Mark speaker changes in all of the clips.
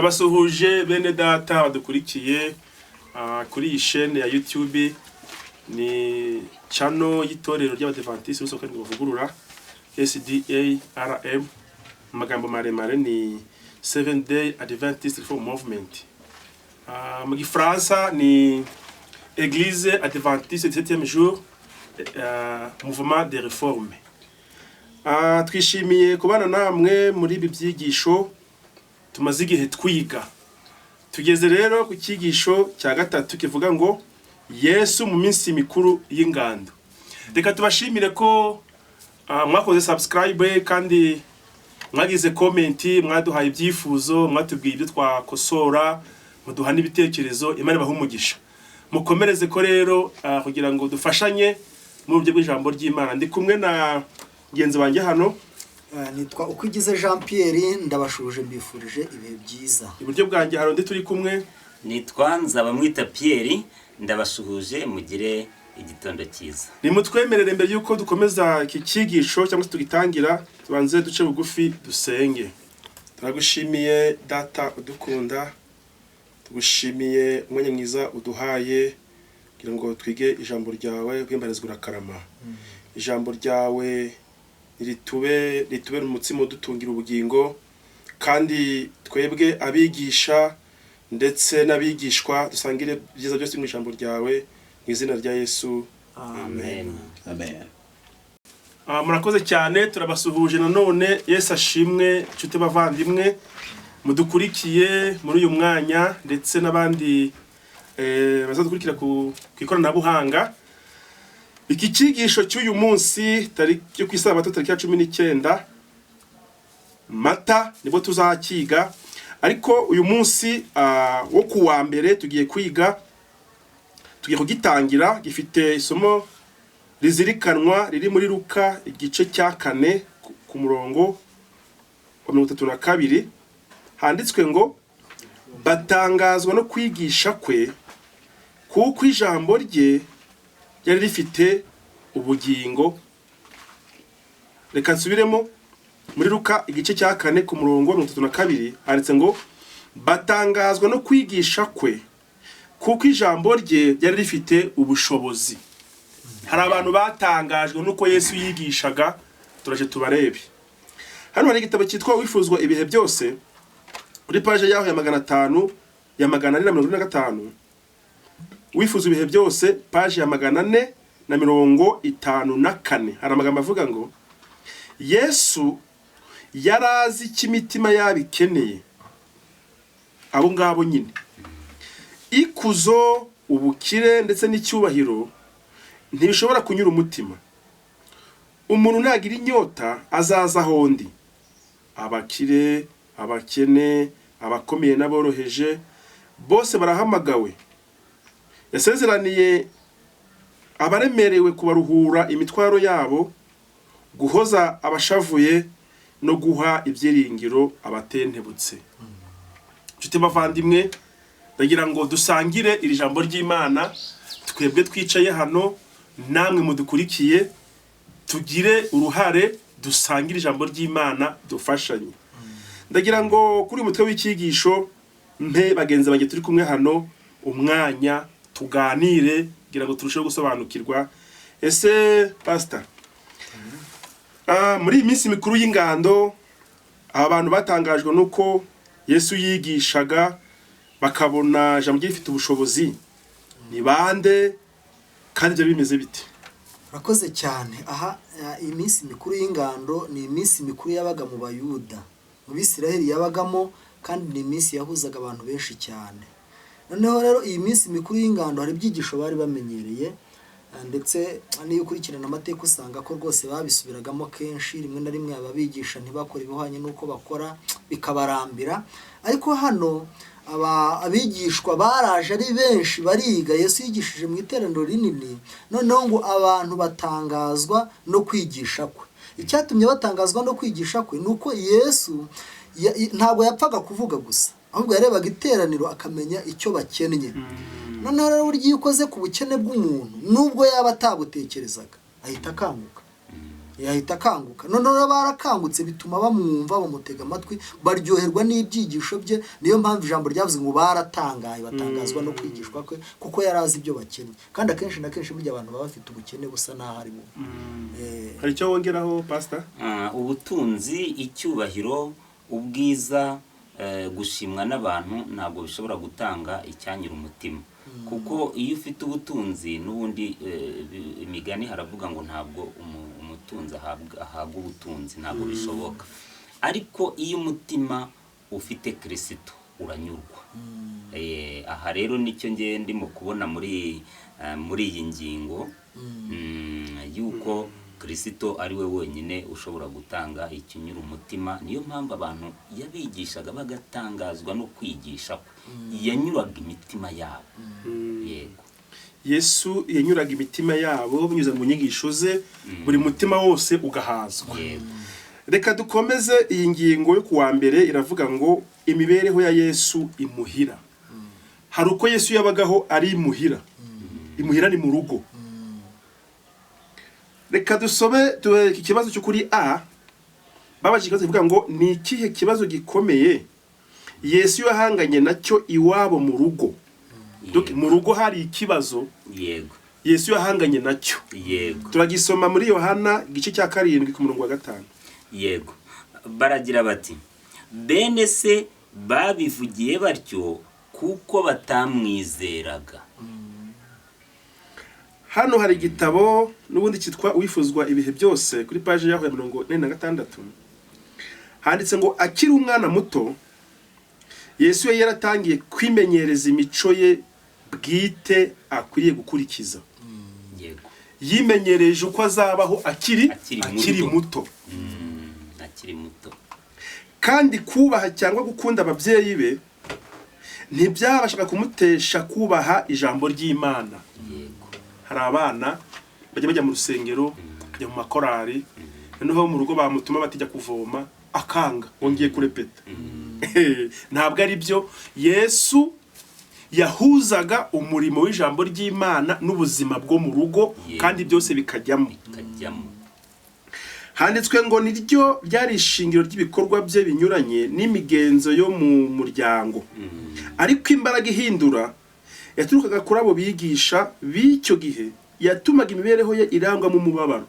Speaker 1: Turabasuhuje bene data badukurikiye kuri iyi chaîne ya YouTube, ni channel y'itorero ry'Abadventiste b'Isoko Bavugurura SDARM, magambo maremare ni Seventh Day Adventist Reform Movement. Mu Gifaransa ni Église Adventiste du 7e jour, Mouvement de Réforme. Twishimiye kubana namwe muri ibi byigisho tumaze igihe twiga. Tugeze rero ku cyigisho cya gatatu kivuga ngo Yesu mu minsi mikuru y'ingando. Reka tubashimire ko mwakoze subscribe kandi mwagize comment, mwaduhaye ibyifuzo, mwatubwiye ibyo twakosora, muduha n'ibitekerezo. Imana bahumugisha. Mukomereze ko rero kugira ngo dufashanye mu buryo bw'ijambo ry'Imana. Ndi kumwe na genzi banje hano,
Speaker 2: nitwa Ukwigize Jean Pierre, ndabashuje mbifurije ibihe byiza.
Speaker 1: Iburyo bwanjye haro ndi turi kumwe,
Speaker 3: nitwa Nzabamwita Pierre, ndabasuhuje mugire igitondo cyiza.
Speaker 1: Nimutwemerere mbere yuko dukomeza iki cyigisho cyangwa se tugitangira, tubanze duce bugufi dusenge. Turagushimiye data udukunda, tugushimiye umwanya mwiza uduhaye kugira ngo twige ijambo ryawe kwimbarizwa urakarama. Ijambo ryawe ritube umutsima udutungira ubugingo, kandi twebwe abigisha ndetse n'abigishwa dusangire byiza byose mu ijambo ryawe mu izina rya Yesu, amen.
Speaker 3: Amen.
Speaker 1: Murakoze cyane, turabasuhuje nanone. Yesu ashimwe nshuti bavandimwe mudukurikiye muri uyu mwanya, ndetse n'abandi bazadukurikira ku ikoranabuhanga. Iki cyigisho cy'uyu munsi cyo ku isabato tariki ya 19 Mata nibwo tuzakiga, ariko uyu munsi wo kuwa mbere tugiye kugitangira. Gifite isomo rizirikanwa riri muri Luka igice cya 4 ku murongo wa 32. Handitswe ngo batangazwa no kwigisha kwe, kuko ijambo rye yari rifite ubugingo. Reka nsubiremo muri Luka igice cya 4 ku murongo wa 32. Handitse ngo batangazwa no kwigisha kwe, kuko ijambo rye yari rifite ubushobozi. Hari abantu batangajwe nuko Yesu yigishaga, turaje tubarebe. Hano hari igitabo cyitwa Wifuzwa ibihe byose, kuri page yaho ya 445. Wifuza ibihe byose, page ya 454. Hari amagambo avuga ngo Yesu yarazi cy'imitima yabikeneye. Abo ngabo nyine ikuzo, ubukire ndetse n'icyubahiro ntibishobora kunyura umutima. Umuntu nagira inyota azaza hondi. Abakire, abakene, abakomeye n'aboroheje bose barahamagawe. Yasezeraniye abaremerewe kubaruhura imitwaro yabo, guhoza abashavuye no guha ibyiringiro abatentebutse. Nshuti bavandimwe, ndagira ngo dusangire iri jambo ry'Imana. Twebwe twicaye hano, namwe mudukurikiye, tugire uruhare, dusangire ijambo ry'Imana, dufashanye. Ndagira ngo kuri umutwe w'icyigisho mpe bagenzi banjye turi kumwe hano umwanya tuganire kugira ngo turusheho gusobanukirwa. Ese pastor, muri iyi minsi mikuru y'ingando abantu batangajwe nuko Yesu yigishaga, bakabona ijambo rye rifite ubushobozi. Ni bande kandi byo bimeze bite?
Speaker 2: Urakoze cyane. Aha iyi minsi mikuru y'ingando ni iminsi mikuru yabaga mu Bayuda, mu Bisiraheli yabagamo, kandi ni iminsi yahuzaga abantu benshi cyane. Noneho rero iyi minsi mikuru y'ingando hari ibyigisho bari bamenyereye, ndetse niyo ukurikirana amateka usanga ko rwose babisubiragamo kenshi. Rimwe na rimwe ababigisha ntibakora ibihwanye n'uko bakora, bikabarambira. Ariko hano abigishwa baraje ari benshi bariga. Yesu yigishije mu iteraniro rinini, noneho ngo abantu batangazwa no kwigisha kwe. Icyatumye batangazwa no kwigisha kwe nuko Yesu ntabwo yapfaga kuvuga gusa, ahubwo yarebaga iteraniro akamenya icyo bakennye. Noneho rero burya iyo ukoze ku bukene bw'umuntu, nubwo yaba atabutekerezaga, ahita akanguka. yahita akanguka. Noneho barakangutse bituma bamwumva, bamutega amatwi, baryoherwa n'ibyigisho bye. Niyo mpamvu ijambo ryavuze ngo baratangaye, batangazwa no kwigishwa kwe, kuko yari azi ibyo bakeneye. Kandi akenshi na kenshi burya abantu baba bafite ubukene busa naho ari bo.
Speaker 1: Hari icyo wongeraho pastor?
Speaker 3: Ubutunzi, icyubahiro, ubwiza, gushimwa n'abantu ntabwo bishobora gutanga icyanyira umutima. Kuko iyo ufite ubutunzi n'ubundi imigani haravuga ngo ntabwo umutunzi ahabwa ubutunzi, ntabwo bishoboka. Ariko iyo umutima ufite Kristo uranyurwa. Aha rero nicyo ngiye ndimo kubona muri iyi ngingo, yuko Kristo ari we wenyine ushobora gutanga ikinyura umutima. Niyo mpamvu abantu yabigishaga bagatangazwa no kwigisha kwe, yanyuraga imitima yabo. Yego,
Speaker 1: Yesu yanyuraga imitima yabo binyuze mu nyigisho ze, buri mutima wose ugahazwa. Reka dukomeze iyi ngingo yo kuwa mbere. Iravuga ngo imibereho ya Yesu imuhira. Hari uko Yesu yabagaho ari imuhira. Imuhira ni mu rugo. Reka dusobe iki kibazo cyo kuri A. Babajije ikibazo kivuga ngo ni ikihe kibazo gikomeye Yesu yahanganye nacyo iwabo mu rugo. Mu rugo hari ikibazo.
Speaker 3: yego,
Speaker 1: Yesu yahanganye nacyo.
Speaker 3: yego,
Speaker 1: Turagisoma muri Yohana igice cya 7 ku murongo wa 5.
Speaker 3: yego. Baragira bati, bene se babivugiye batyo kuko batamwizeraga.
Speaker 1: Hano hari igitabo n'ubundi cyitwa Uwifuzwa ibihe byose kuri page yaho ya 46. Handitse ngo akiri umwana muto Yesu yari yaratangiye kwimenyereza imico ye bwite akwiriye gukurikiza.
Speaker 3: Yego,
Speaker 1: Yimenyereje uko azabaho akiri muto.
Speaker 3: Akiri muto.
Speaker 1: Kandi kubaha cyangwa gukunda ababyeyi be ntibyabashaga kumutesha kubaha ijambo ry'Imana.
Speaker 3: Yego.
Speaker 1: Hari abana bajya mu rusengero, bajya mu makorari, noneho mu rugo bamutuma batijya kuvoma akanga, wongeye kurepeta. Ntabwo ari byo. Yesu yahuzaga umurimo w'ijambo ry'Imana n'ubuzima bwo mu rugo, kandi byose bikajyamo. Handitswe ngo niryo byari ishingiro ry'ibikorwa bye binyuranye n'imigenzo yo mu muryango. Ariko imbaraga ihindura yaturukaga kuri abo bigisha b'icyo gihe, yatumaga imibereho ye irangwa mu mubabaro.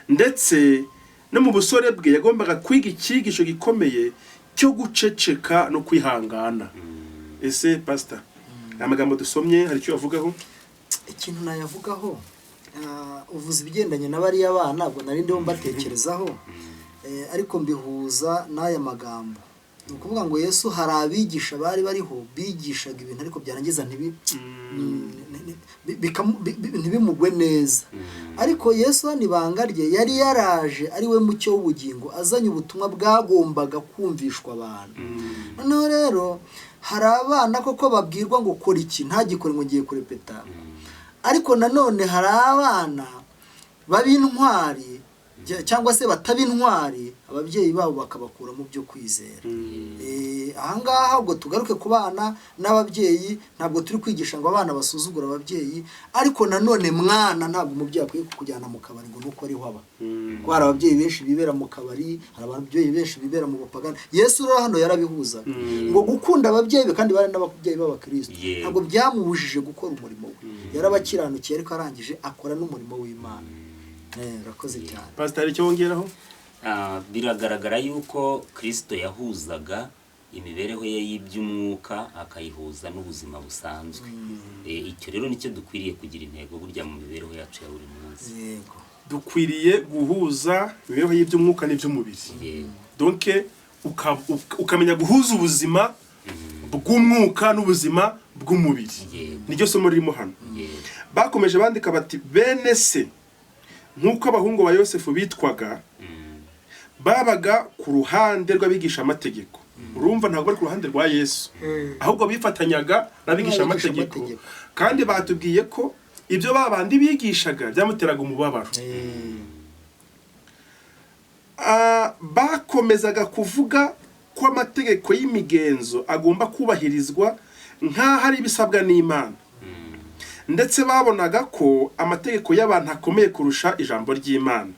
Speaker 1: Ndetse no mu busore bwe yagombaga kwiga icyigisho gikomeye cyo guceceka no kwihangana. Ese pastor, amagambo dusomye hari icyo avugaho?
Speaker 2: Ikintu nayavugaho, uvuze ibigendanye n'abariya bana, ubwo nari ndiho mbatekerezaho, ariko mbihuza n'aya magambo. Ni ukuvuga ngo Yesu hari abigisha bari bariho bigishaga ibintu ariko byarangiza ntibimugwe neza. Ariko Yesu hano ibanga rye yari yaraje ari we mucyo w'ubugingo, azanye ubutumwa bwagombaga kumvishwa abantu. Noneho rero hari abana koko babwirwa ngo kora iki, ntagikore ngo ngiye kurepeta. Ariko nanone hari abana bab'intwari cyangwa se batab'intwari, ababyeyi babo bakabakura mu byo kwizera. Ahangaha ubwo tugaruke ku bana n'ababyeyi, ntabwo turi kwigisha ngo abana basuzugura ababyeyi, ariko nanone mwana ntabwo umubyeyi akwiye kukujyana mu kabari ngo nuko ariho aba. Kuko hari ababyeyi benshi bibera mu kabari, hari ababyeyi benshi bibera mu bapagani. Yesu rero hano yarabihuza ngo gukunda ababyeyi be, kandi bari n'ababyeyi b'abakristo, ntabwo byamubujije gukora umurimo we. Yarabakiranukiye ariko arangije akora n'umurimo w'Imana. Rakoze cyane.
Speaker 1: Pastor, icyo wongeraho?
Speaker 3: Biragaragara yuko Kristo yahuzaga imibereho ye y'iby'umwuka akayihuza n'ubuzima busanzwe. Icyo rero nicyo dukwiriye kugira intego burya mu mibereho yacu ya buri munsi.
Speaker 2: Yego.
Speaker 1: Dukwiriye guhuza imibereho y'iby'umwuka n'iby'umubiri. Donc ukamenya guhuza ubuzima bw'umwuka n'ubuzima bw'umubiri. Niryo somo ririmo hano. Bakomeje bandika bati, bene se nk'uko abahungu ba Yosefu bitwaga, babaga ku ruhande rw'abigisha amategeko. Urumva ntabwo bari ku ruhande rwa Yesu, ahubwo bifatanyaga n'abigisha amategeko. Kandi batubwiye ko ibyo babandi bigishaga byamuteraga umubabaro. Bakomezaga kuvuga ko amategeko y'imigenzo agomba kubahirizwa nk'aho ari ibisabwa n'Imana. ndetse babonaga ko amategeko y'abantu akomeye kurusha ijambo ry'Imana,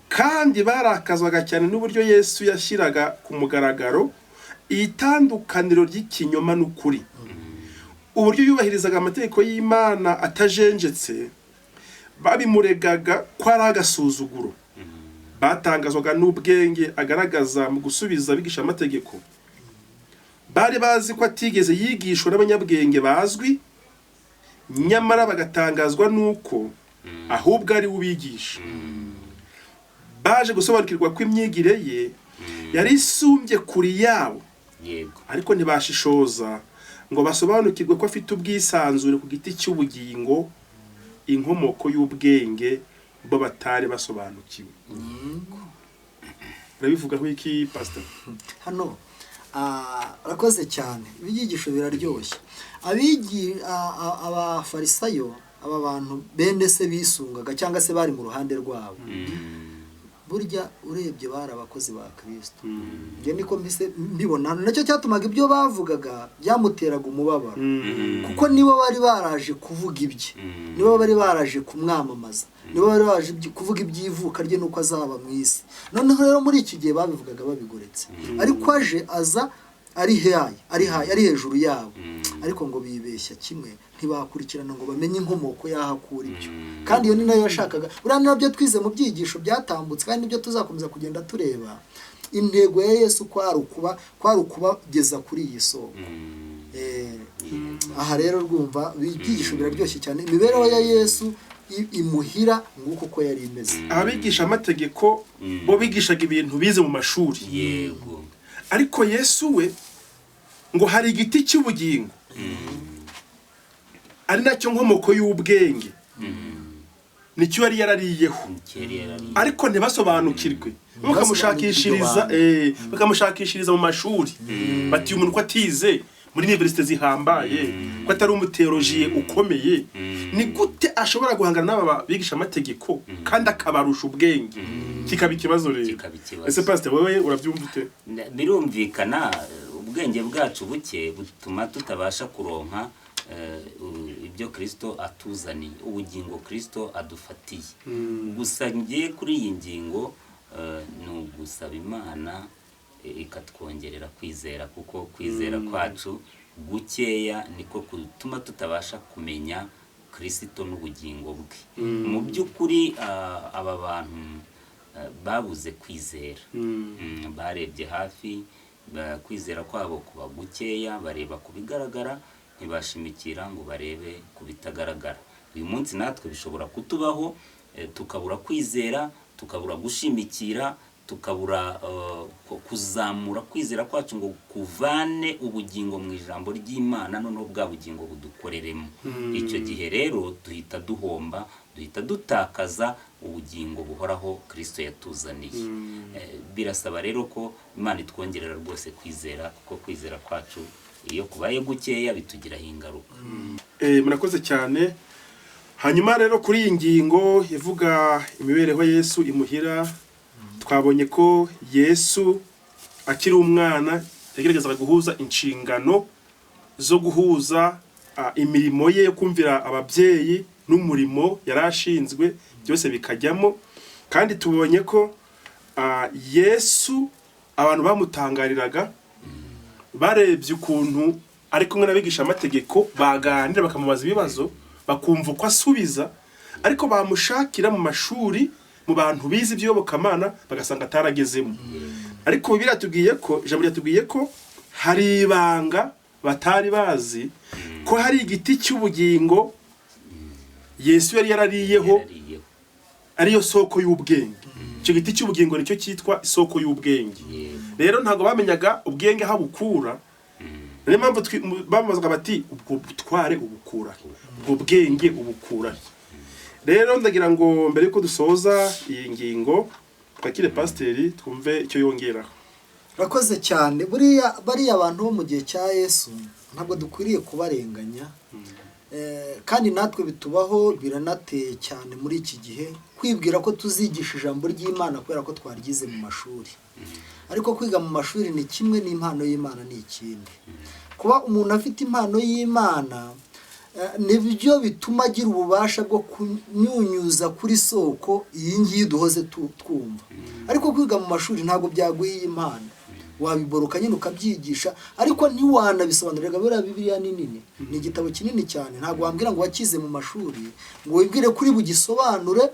Speaker 1: kandi barakazwaga cyane n'uburyo Yesu yashyiraga ku mugaragaro itandukaniro ry'ikinyoma n'ukuri, uburyo yubahirizaga amategeko y'Imana atajenjetse. Babimuregaga ko ari agasuzuguro, batangazwaga n'ubwenge agaragaza mu gusubiza abigisha amategeko. Bari bazi ko atigeze yigishwa n'abanyabwenge bazwi, nyamara bagatangazwa n'uko ahubwo ari ubigisha. Baje gusobanukirwa ko imyigire ye yari isumbye kuri yabo, ariko ntibashishoza ngo basobanukirwe ko afite ubwisanzure ku giti cy'ubugingo, inkomoko y'ubwenge bo batari basobanukiwe. Urabivugaho iki pastor?
Speaker 2: Hano arakoze cyane, ibyigisho biraryoshye. Abafarisayo, aba bantu bene se bisungaga cyangwa se bari mu ruhande rwabo, burya urebye bari abakozi ba Kristo. Nge niko mbibona, nacyo cyatumaga ibyo bavugaga byamuteraga umubabaro, kuko nibo bari baraje kuvuga ibye, nibo bari baraje kumwamamaza, nibo bari baraje kuvuga ibyivuka rye nuko azaba mu isi. Noneho rero muri iki gihe babivugaga babigoretse, ariko aje aza ari hejuru yabo, ariko ngo bibeshya kimwe, ntibakurikirana ngo bamenye inkomoko y'ahakura ibyo. Kandi iyo ni nayo yashakaga. Buriya nabyo twize mu byigisho byatambutse, kandi nibyo tuzakomeza kugenda tureba. Intego ya Yesu kwari ukubageza kuri iyi soko. Aha rero rwumva ibyigisho biraryoshye cyane. Imibereho ya Yesu imuhira nguko ko yari imeze.
Speaker 1: Abigisha amategeko bo bigishaga ibintu bize mu mashuri,
Speaker 3: yego,
Speaker 1: ariko Yesu we ngo hari igiti cy'ubugingo, ari nacyo nkomoko y'ubwenge, nicyo yari yarariyeho, ariko ntibasobanukirwe. Bakamushakishiriza mu mashuri, bati umuntu ko atize muri universite zihambaye, ko atari umuteolojiye ukomeye, ni gute ashobora guhangana n'aba bigisha amategeko kandi akabarusha ubwenge? Kikaba ikibazo rero. Ese pastor wowe urabyumva ute?
Speaker 3: Birumvikana ubwenge bwacu buke butuma tutabasha kuronka ibyo Kristo atuzaniye, ubugingo Kristo adufatiye. Gusa ngiye kuri iyi ngingo ni ugusaba Imana ikatwongerera kwizera, kuko kwizera kwacu gukeya niko gutuma tutabasha kumenya Kristo n'ubugingo bwe. Mu by'ukuri aba bantu babuze kwizera, barebye hafi, kwizera kwabo kuba gukeya, bareba ku bigaragara, ntibashimikira ngo barebe ku bitagaragara. Uyu munsi natwe bishobora kutubaho, tukabura kwizera, tukabura gushimikira, tukabura kuzamura kwizera kwacu ngo kuvane ubugingo mu ijambo ry'Imana, noneho bwa bugingo budukoreremo. Icyo gihe rero duhita duhomba, duhita dutakaza ubugingo buhoraho Kristo yatuzaniye. Birasaba rero ko Imana itwongerera rwose kwizera, kuko kwizera kwacu iyo kubaye gukeya bitugiraho ingaruka.
Speaker 1: Murakoze cyane. Hanyuma rero kuri iyi ngingo ivuga imibereho Yesu imuhira, twabonye ko Yesu akiri umwana yageragezaga guhuza inshingano zo guhuza imirimo ye yo kumvira ababyeyi n'umurimo yarashinzwe, byose bikajyamo. Kandi tubonye ko Yesu abantu bamutangariraga barebye ukuntu ari kumwe n'abigisha amategeko, baganira bakamubaza ibibazo, bakumva uko asubiza, ariko bamushakira mu mashuri, mu bantu bize iby'iyobokamana, bagasanga ataragezemo. Ariko Bibiliya yatubwiye ko, ijambo ryatubwiye ko hari ibanga batari bazi, ko hari igiti cy'ubugingo Yesu yari yarariyeho, ariyo soko y'ubwenge. Icyo giti cy'ubugingo nicyo cyitwa isoko y'ubwenge. Rero ntabwo bamenyaga ubwenge aho bukura, niyo mpamvu bamubazaga bati ubwo butware ubukura, ubwo bwenge ubukura. Rero ndagira ngo mbere yuko dusoza iyi ngingo twakire pasiteri twumve icyo yongeraho.
Speaker 2: Urakoze cyane. Bariya abantu bo mu gihe cya Yesu ntabwo dukwiriye kubarenganya, kandi natwe bitubaho, biranateye cyane muri iki gihe kwibwira ko tuzigisha ijambo ry'Imana kubera ko twaryize mu mashuri. Ariko kwiga mu mashuri ni kimwe, n'impano y'Imana ni ikindi. Kuba umuntu afite impano y'Imana nibyo bituma agira ububasha bwo kunyunyuza kuri soko iyi ngiyi duhoze twumva. Ariko kwiga mu mashuri ntabwo byaguha iyi impano, wabiboroka nyine ukabyigisha, ariko ntiwanabisobanurira. Buriya Bibiliya ni nini, ni igitabo kinini cyane, ntabwo wambwira ngo wakize mu mashuri ngo wibwire kuri bugisobanure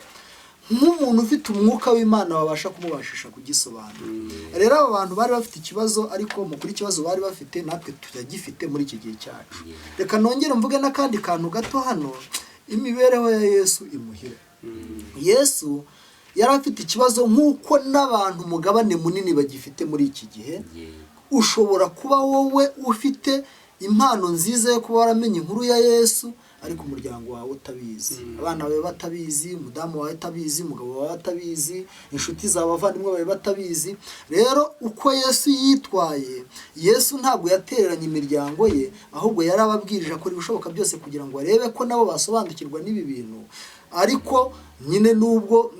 Speaker 2: nk'umuntu ufite umwuka w'Imana wabasha kumubashisha kugisobanura. Rero aba bantu bari bafite ikibazo, ariko mu kuri ikibazo bari bafite natwe turagifite muri iki gihe cyacu. Reka nongere mvuge n'akandi kantu gato hano, imibereho ya Yesu imuhira. Yesu yari afite ikibazo nk'uko n'abantu umugabane munini bagifite muri iki gihe. Ushobora kuba wowe ufite impano nziza yo kuba waramenye inkuru ya Yesu, ariko umuryango wawe utabizi, abana bawe batabizi, umudamu wawe atabizi, umugabo wawe atabizi, inshuti zawe, abavandimwe bawe batabizi. Rero uko Yesu yitwaye, Yesu ntabwo yatereranye imiryango ye, ahubwo yari ababwirije akora ibishoboka byose kugira ngo arebe ko nabo basobanukirwa n'ibi bintu. Ariko nyine nubwo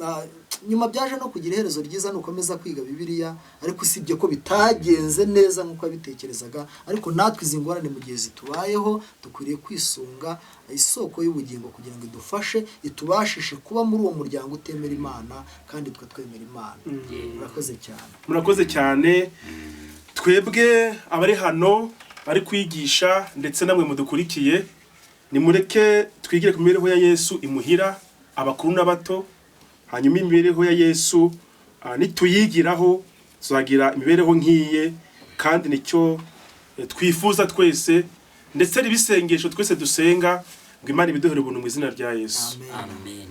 Speaker 2: nyuma byaje no kugira iherezo ryiza nukomeza kwiga Bibiliya, ariko usibye ko bitagenze neza nk'uko yabitekerezaga. Ariko natwe izi ngorane mu gihe zitubayeho dukwiriye kwisunga isoko y'ubugingo kugira ngo idufashe, itubashishe kuba muri uwo muryango utemera Imana kandi twe twemera Imana. Murakoze cyane.
Speaker 1: Murakoze cyane. Twebwe abari hano bari kwigisha ndetse namwe mudukurikiye, nimureke twigire ku mibereho ya Yesu imuhira, abakuru n'abato. Hanyuma imibereho ya Yesu nituyigiraho tuzagira imibereho nk'iye, kandi nicyo twifuza twese, ndetse n'ibisengesho twese dusenga ngo Imana ibiduhere ubuntu mu izina rya Yesu.
Speaker 2: Amen.
Speaker 3: Amen.